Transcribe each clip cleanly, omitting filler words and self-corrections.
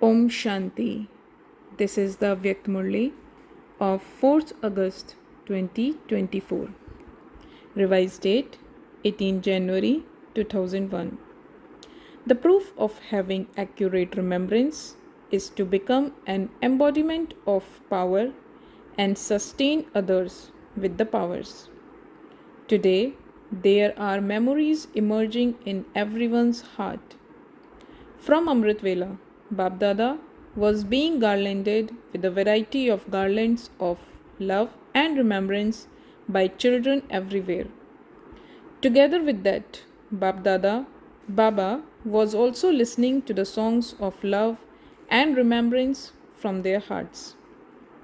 Om Shanti. This is the English Murli of 4th August 2024. Revised date 18 January 2001. The proof of having accurate remembrance is to become an embodiment of power and sustain others with the powers. Today, there are memories emerging in everyone's heart. From Amrit Vela, Bap Dada was being garlanded with a variety of garlands of love and remembrance by children everywhere. Together with that, Bap Dada, Baba was also listening to the songs of love and remembrance from their hearts.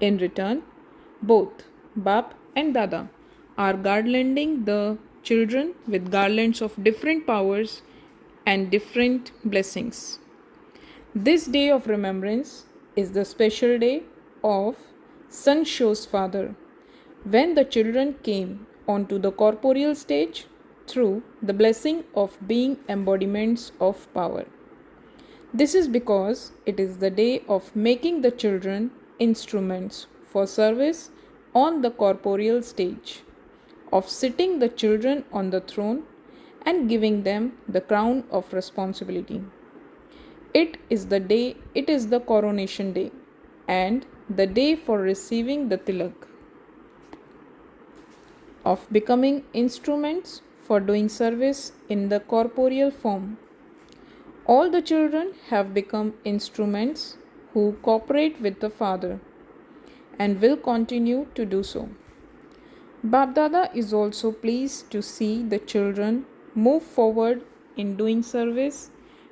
In return, both Bap and Dada are garlanding the children with garlands of different powers and different blessings. This day of remembrance is the special day of Sun Show's father, when the children came onto the corporeal stage through the blessing of being embodiments of power. This is because it is the day of making the children instruments for service on the corporeal stage, of sitting the children on the throne and giving them the crown of responsibility. It is the coronation day and the day for receiving the tilak, of becoming instruments for doing service in the corporeal form. All the children have become instruments who cooperate with the Father and will continue to do so. Bap Dada is also pleased to see the children move forward in doing service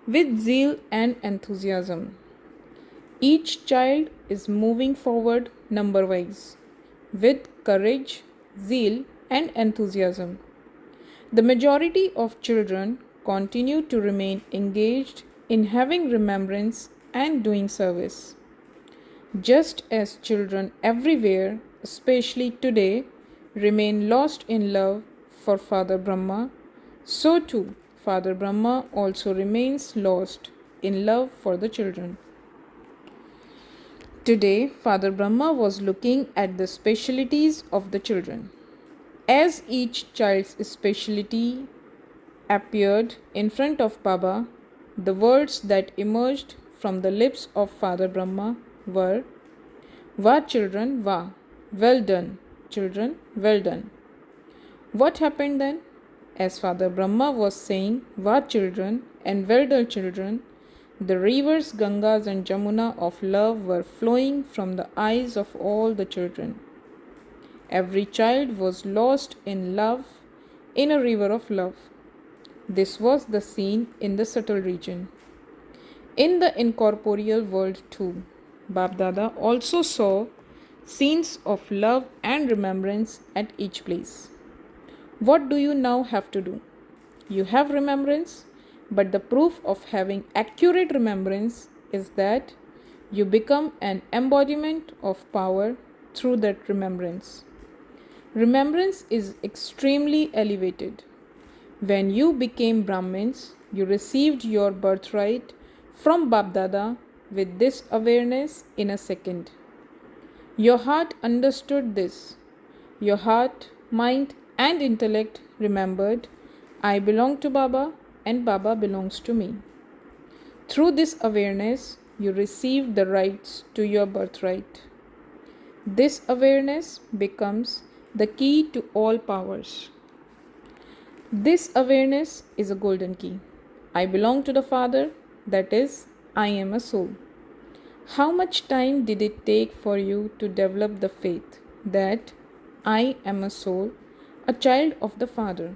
with zeal and enthusiasm. Each child is moving forward number-wise with courage, zeal, and enthusiasm. The majority of children continue to remain engaged in having remembrance and doing service. Just as children everywhere, especially today, remain lost in love for Father Brahma, so too Father Brahma also remains lost in love for the children. Today, Father Brahma was looking at the specialities of the children. As each child's speciality appeared in front of Baba, the words that emerged from the lips of Father Brahma were, "Wah children, wah, well done, children, well done." What happened then? As Father Brahma was saying, "Wah children" and "well done children," the rivers Gangas and Jamuna of love were flowing from the eyes of all the children. Every child was lost in love, in a river of love. This was the scene in the subtle region. In the incorporeal world too, Bap Dada also saw scenes of love and remembrance at each place. What do you now have to do? You have remembrance, but the proof of having accurate remembrance is that you become an embodiment of power through that remembrance. Remembrance is extremely elevated. When you became Brahmins, you received your birthright from Bap Dada with this awareness in a second. Your heart understood this. Your heart, mind, and intellect remembered, "I belong to Baba and Baba belongs to me." Through this awareness, you received the rights to your birthright. This awareness becomes the key to all powers. This awareness is a golden key. I belong to the Father, that is, I am a soul. How much time did it take for you to develop the faith that I am a soul, a child of the Father?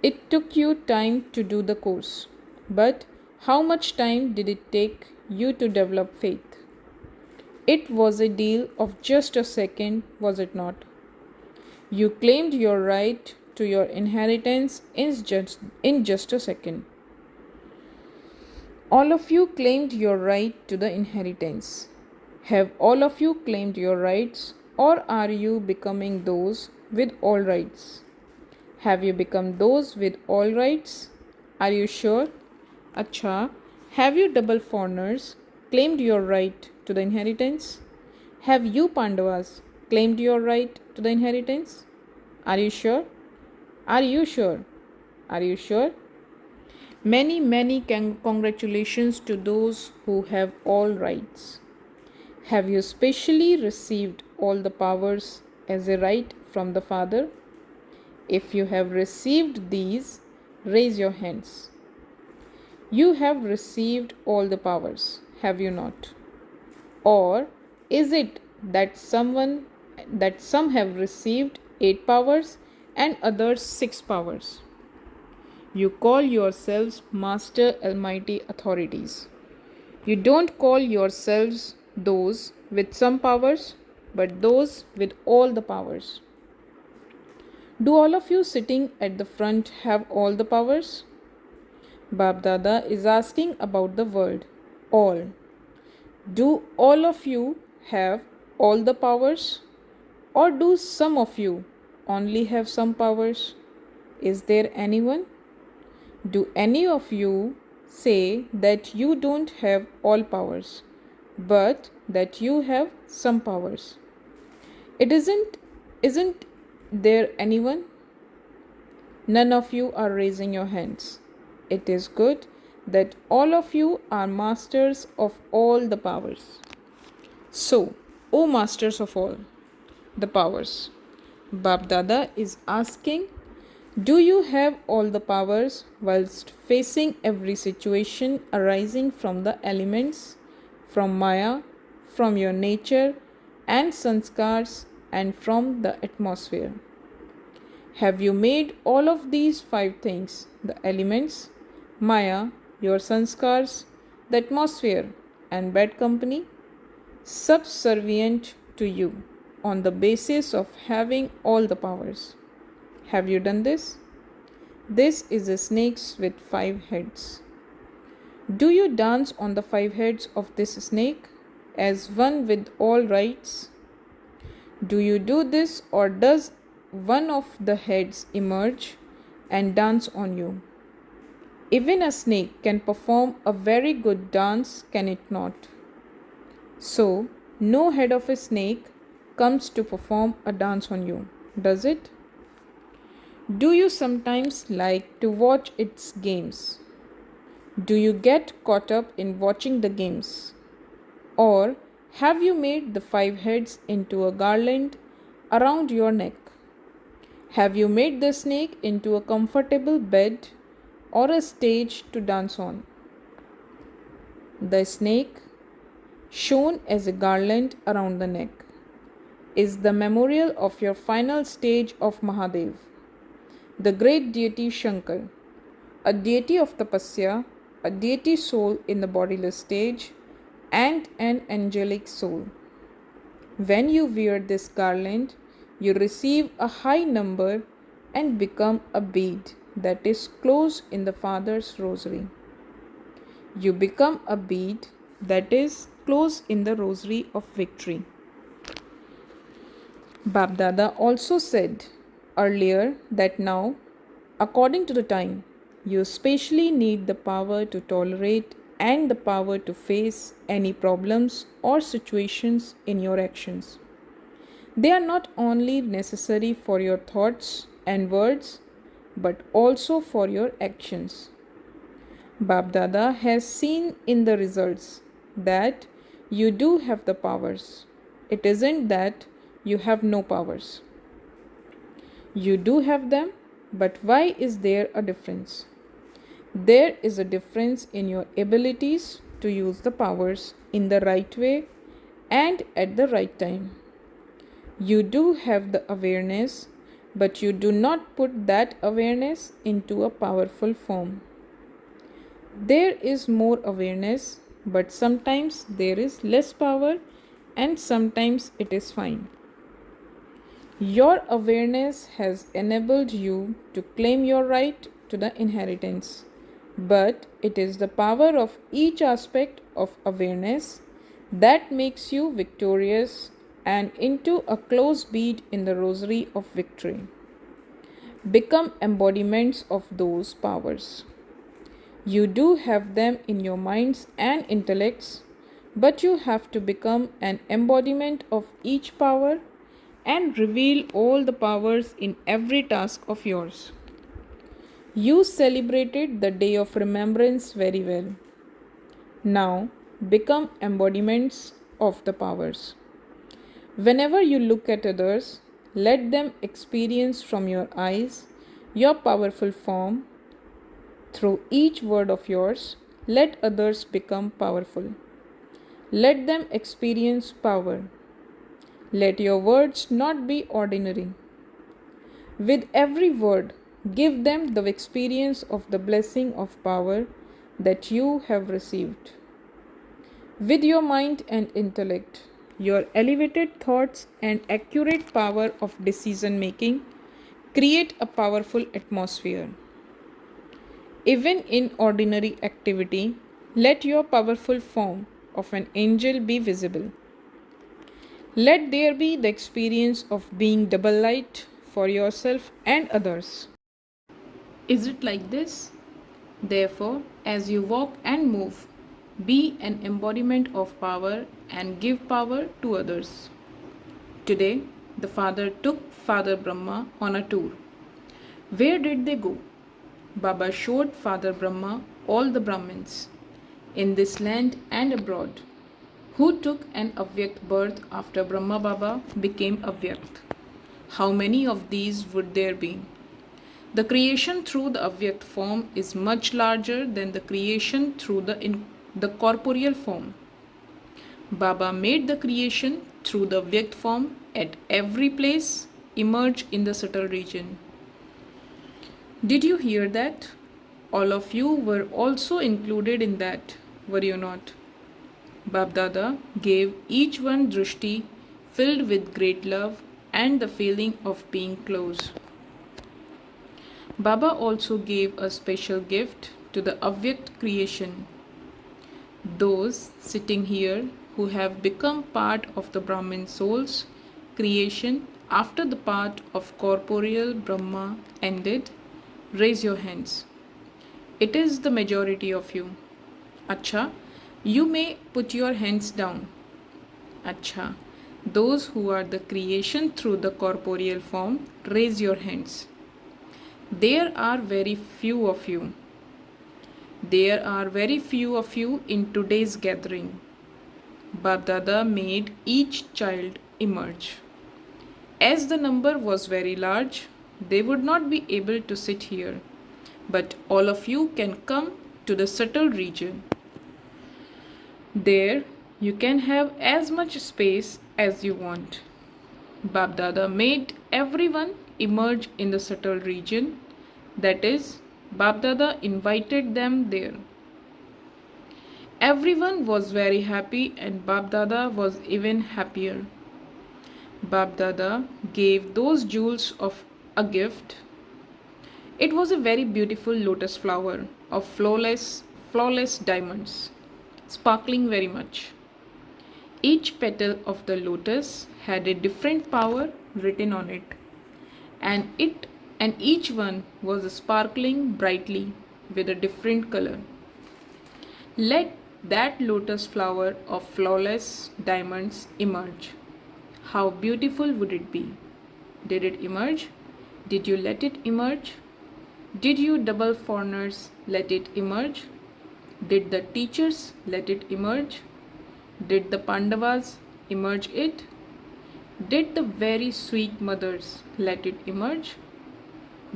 It took you time to do the course, but how much time did it take you to develop faith? It was a deal of just a second, was it not? You claimed your right to your inheritance in just a second. All of you claimed your right to the inheritance. Have all of you claimed your rights, or are you becoming those with all rights? Have you become those with all rights? Are you sure? Acha, have you double foreigners? claimed your right to the inheritance? Have you Pandavas claimed your right to the inheritance? Are you sure? Are you sure? Are you sure? Many, many congratulations to those who have all rights. Have you specially received all the powers as a right from the Father? If you have received these, raise your hands. You have received all the powers, have you not? Or is it that some have received 8 powers and others 6 powers? You call yourselves master almighty authorities. You don't call yourselves those with some powers, but those with all the powers. Do all of you sitting at the front have all the powers? Bab Dada is asking about the word all. Do all of you have all the powers? Or do some of you only have some powers? Is there anyone? Do any of you say that you don't have all powers, but that you have some powers? Isn't there anyone? None of you are raising your hands. It is good that all of you are masters of all the powers. So, O masters of all the powers, Bab Dada is asking, do you have all the powers whilst facing every situation arising from the elements, from Maya, from your nature and sanskars, and from the atmosphere? Have you made all of these 5 things, the elements, Maya, your sanskars, the atmosphere, and bad company, subservient to you on the basis of having all the powers? Have you done this? This is a snake with 5 heads. Do you dance on the 5 heads of this snake as one with all rights? Do you do this, or does one of the heads emerge and dance on you? Even a snake can perform a very good dance, can it not? So, no head of a snake comes to perform a dance on you, does it? Do you sometimes like to watch its games? Do you get caught up in watching the games? Or have you made the 5 heads into a garland around your neck? Have you made the snake into a comfortable bed or a stage to dance on? The snake, shown as a garland around the neck, is the memorial of your final stage of Mahadev, the great deity Shankar, a deity of tapasya, a deity soul in the bodiless stage, and an angelic soul. When you wear this garland, you receive a high number and become a bead that is closed in the Father's rosary. You become a bead that is closed in the rosary of victory. Bab Dada also said earlier that now, according to the time, you especially need the power to tolerate and the power to face any problems or situations in your actions. They are not only necessary for your thoughts and words, but also for your actions. Bab Dada has seen in the results that you do have the powers. It isn't that you have no powers. You do have them, but why is there a difference? There is a difference in your abilities to use the powers in the right way and at the right time. You do have the awareness, but you do not put that awareness into a powerful form. There is more awareness, but sometimes there is less power and sometimes it is fine. Your awareness has enabled you to claim your right to the inheritance, but it is the power of each aspect of awareness that makes you victorious and into a close bead in the rosary of victory. Become embodiments of those powers. You do have them in your minds and intellects, But you have to become an embodiment of each power and reveal all the powers in every task of yours. You celebrated the day of remembrance very well. Now become embodiments of the powers. Whenever you look at others, let them experience from your eyes your powerful form. Through each word of yours, let others become powerful. Let them experience power. Let your words not be ordinary. With every word, give them the experience of the blessing of power that you have received. With your mind and intellect, your elevated thoughts and accurate power of decision making, create a powerful atmosphere. Even in ordinary activity, let your powerful form of an angel be visible. Let there be the experience of being double light for yourself and others. Is it like this? Therefore, as you walk and move, be an embodiment of power and give power to others. Today, the father took Father Brahma on a tour. Where did they go? Baba showed Father Brahma all the Brahmins in this land and abroad who took an Avyakt birth after Brahma Baba became Avyakt. How many of these would there be? The creation through the Avyakt form is much larger than the creation through the corporeal form. Baba made the creation through the Vyakt form at every place emerge in the subtle region. Did you hear that? All of you were also included in that, were you not? Babdada gave each one drishti filled with great love and the feeling of being close. Baba also gave a special gift to the Avyakt creation. Those sitting here who have become part of the Brahmin soul's creation after the part of corporeal Brahma ended, raise your hands. It is the majority of you. Acha, you may put your hands down. Acha, those who are the creation through the corporeal form, raise your hands. There are very few of you. There are very few of you in today's gathering. Babdada made each child emerge. As the number was very large, they would not be able to sit here, but all of you can come to the subtle region. There, you can have as much space as you want. Babdada made everyone emerge in the subtle region. That is, Babdada invited them there. Everyone was very happy and Babdada was even happier. Babdada gave those jewels of a gift. It was a very beautiful lotus flower of flawless diamonds, sparkling very much. Each petal of the lotus had a different power written on it, and each one was sparkling brightly with a different color. Let that lotus flower of flawless diamonds emerge. How beautiful would it be? Did it emerge? Did you let it emerge? Did you double foreigners let it emerge? Did the teachers let it emerge? Did the Pandavas emerge it? Did the very sweet mothers let it emerge?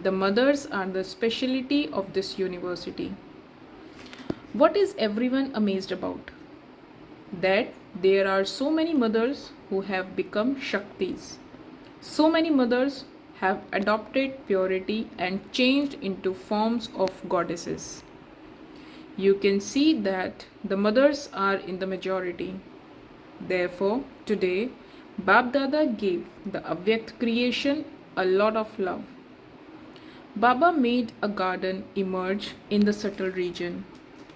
The mothers are the specialty of this university. What is everyone amazed about? That there are so many mothers who have become Shaktis. So many mothers have adopted purity and changed into forms of goddesses. You can see that the mothers are in the majority. Therefore, today, Babdada gave the Avyakt creation a lot of love. Baba made a garden emerge in the subtle region.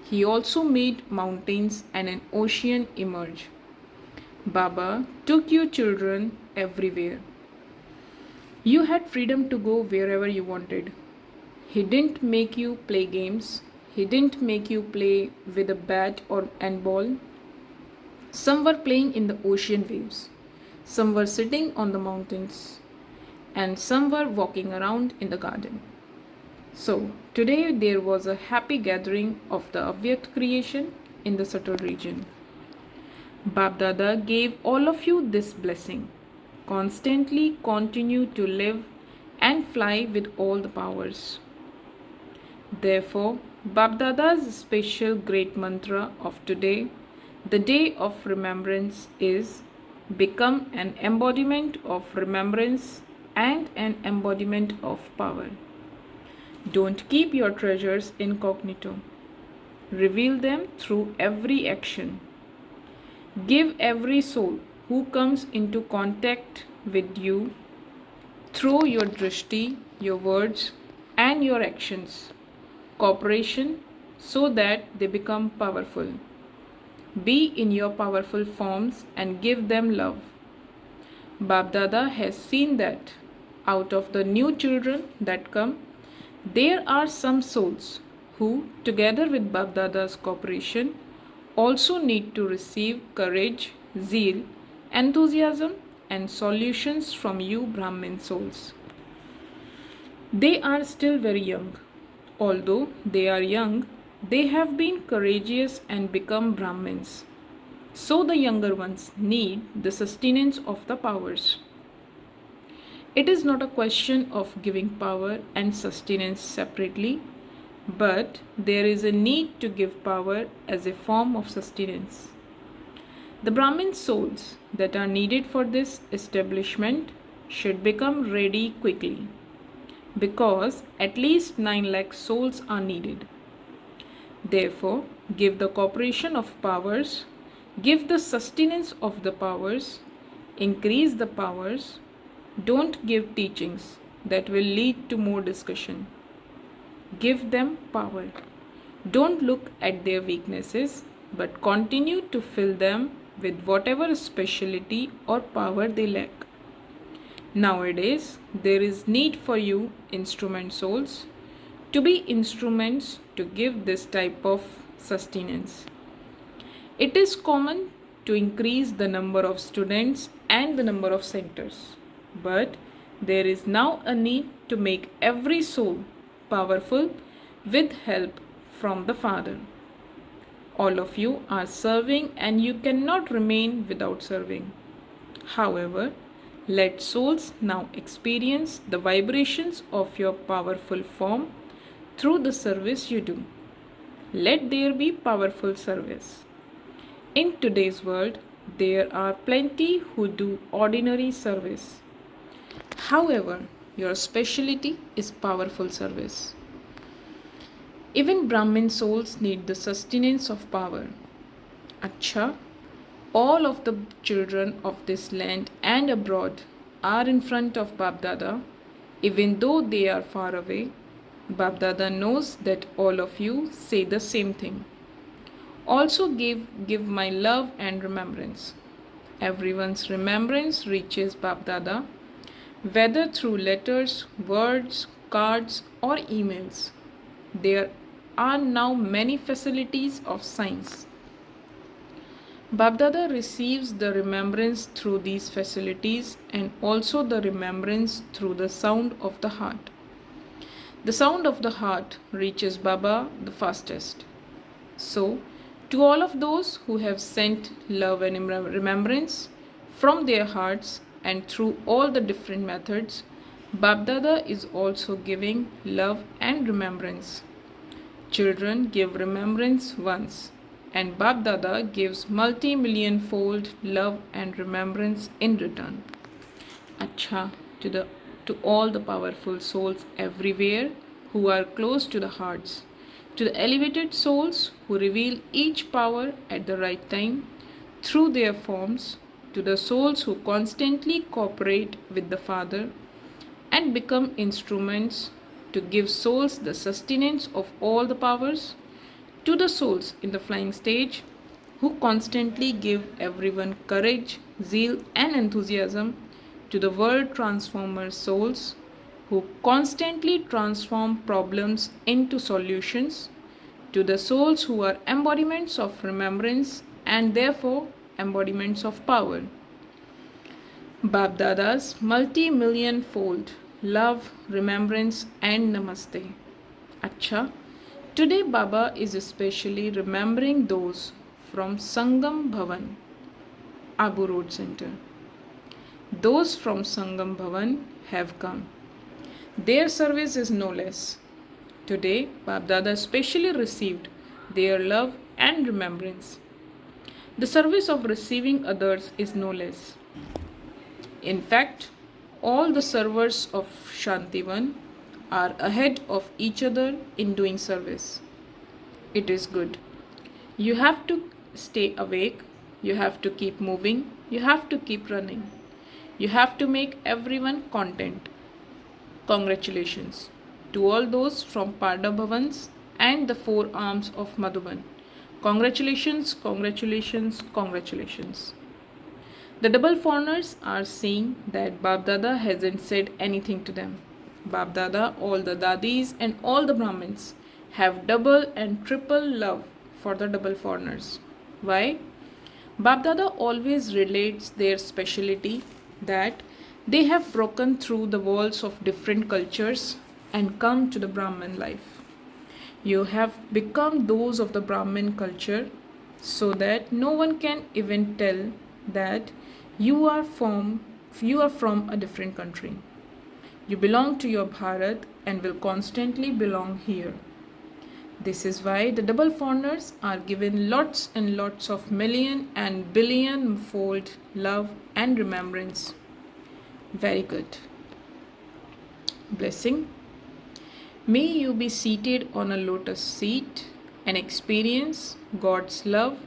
He also made mountains and an ocean emerge. Baba took you children everywhere. You had freedom to go wherever you wanted. He didn't make you play games. He didn't make you play with a bat and ball. Some were playing in the ocean waves, some were sitting on the mountains, and some were walking around in the garden. So, today there was a happy gathering of the Avyakt creation in the subtle region. Bab Dada gave all of you this blessing. Constantly continue to live and fly with all the powers. Therefore, Bab Dada's special great mantra of today, the day of remembrance, is become an embodiment of remembrance and an embodiment of power. Don't keep your treasures incognito. Reveal them through every action. Give every soul who comes into contact with you through your drishti, your words, and your actions cooperation so that they become powerful. Be in your powerful forms and give them love. Bab Dada has seen that out of the new children that come, there are some souls who, together with Bab Dada's cooperation, also need to receive courage, zeal, enthusiasm, and solutions from you Brahmin souls. They are still very young. Although they are young, they have been courageous and become Brahmins. So the younger ones need the sustenance of the powers. It is not a question of giving power and sustenance separately, but there is a need to give power as a form of sustenance. The Brahmin souls that are needed for this establishment should become ready quickly, because at least 9 lakh souls are needed. Therefore, give the cooperation of powers, give the sustenance of the powers, increase the powers. Don't give teachings that will lead to more discussion. Give them power. Don't look at their weaknesses, but continue to fill them with whatever speciality or power they lack. Nowadays, there is need for you, instrument souls, to be instruments to give this type of sustenance. It is common to increase the number of students and the number of centers, but there is now a need to make every soul powerful with help from the Father. All of you are serving and you cannot remain without serving. However, let souls now experience the vibrations of your powerful form through the service you do. Let there be powerful service. In today's world, there are plenty who do ordinary service. However, your specialty is powerful service. Even Brahmin souls need the sustenance of power. Acha, all of the children of this land and abroad are in front of Bab Dada, even though they are far away. Bab Dada knows that all of you say the same thing. Also give my love and remembrance. Everyone's remembrance reaches Bab Dada, whether through letters, words, cards, or emails. There are now many facilities of science. Bab Dada receives the remembrance through these facilities and also the remembrance through the sound of the heart. The sound of the heart reaches Baba the fastest. So, to all of those who have sent love and remembrance from their hearts and through all the different methods, Bab Dada is also giving love and remembrance. Children give remembrance once, and Bab Dada gives multi-million fold love and remembrance in return. Acha to all the powerful souls everywhere who are close to the hearts, to the elevated souls who reveal each power at the right time through their forms, to the souls who constantly cooperate with the Father and become instruments to give souls the sustenance of all the powers, to the souls in the flying stage who constantly give everyone courage, zeal, and enthusiasm, to the world transformer souls who constantly transform problems into solutions, to the souls who are embodiments of remembrance and therefore embodiments of power. Bab Dada's multi-million fold love, remembrance, and namaste. Acha, today Baba is especially remembering those from Sangam Bhavan, Abu Road Center. Those from Sangam Bhavan have come. Their service is no less. Today, Bab Dada specially received their love and remembrance. The service of receiving others is no less. In fact, all the servers of Shantivan are ahead of each other in doing service. It is good. You have to stay awake, you have to keep moving, you have to keep running. You have to make everyone content. Congratulations to all those from Pada Bhavans and the four arms of Madhuban. Congratulations, congratulations, congratulations. The double foreigners are seeing that Bab Dada hasn't said anything to them. Bab Dada, all the Dadis, and all the Brahmins have double and triple love for the double foreigners. Why? Bab Dada always relates their speciality that they have broken through the walls of different cultures and come to the Brahmin life. You have become those of the Brahmin culture so that no one can even tell that you are from a different country. You belong to your Bharat and will constantly belong here. This is why the double foreigners are given lots and lots of million and billion fold love and remembrance. Very good. Blessing. May you be seated on a lotus seat and experience God's love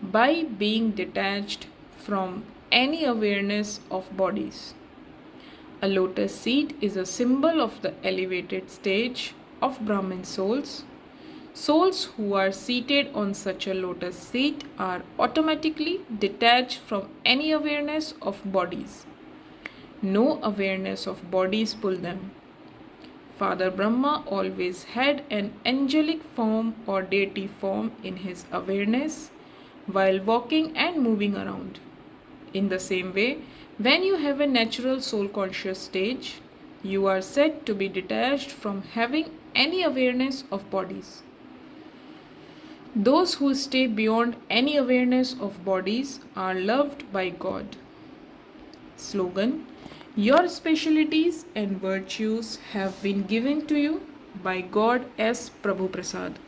by being detached from any awareness of bodies. A lotus seat is a symbol of the elevated stage of Brahmin souls. Souls who are seated on such a lotus seat are automatically detached from any awareness of bodies. No awareness of bodies pull them. Father Brahma always had an angelic form or deity form in his awareness while walking and moving around. In the same way, when you have a natural soul conscious stage, you are said to be detached from having any awareness of bodies. Those who stay beyond any awareness of bodies are loved by God. Slogan: your specialities and virtues have been given to you by God as Prabhu Prasad,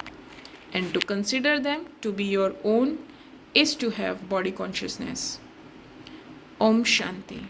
and to consider them to be your own is to have body consciousness. Om Shanti.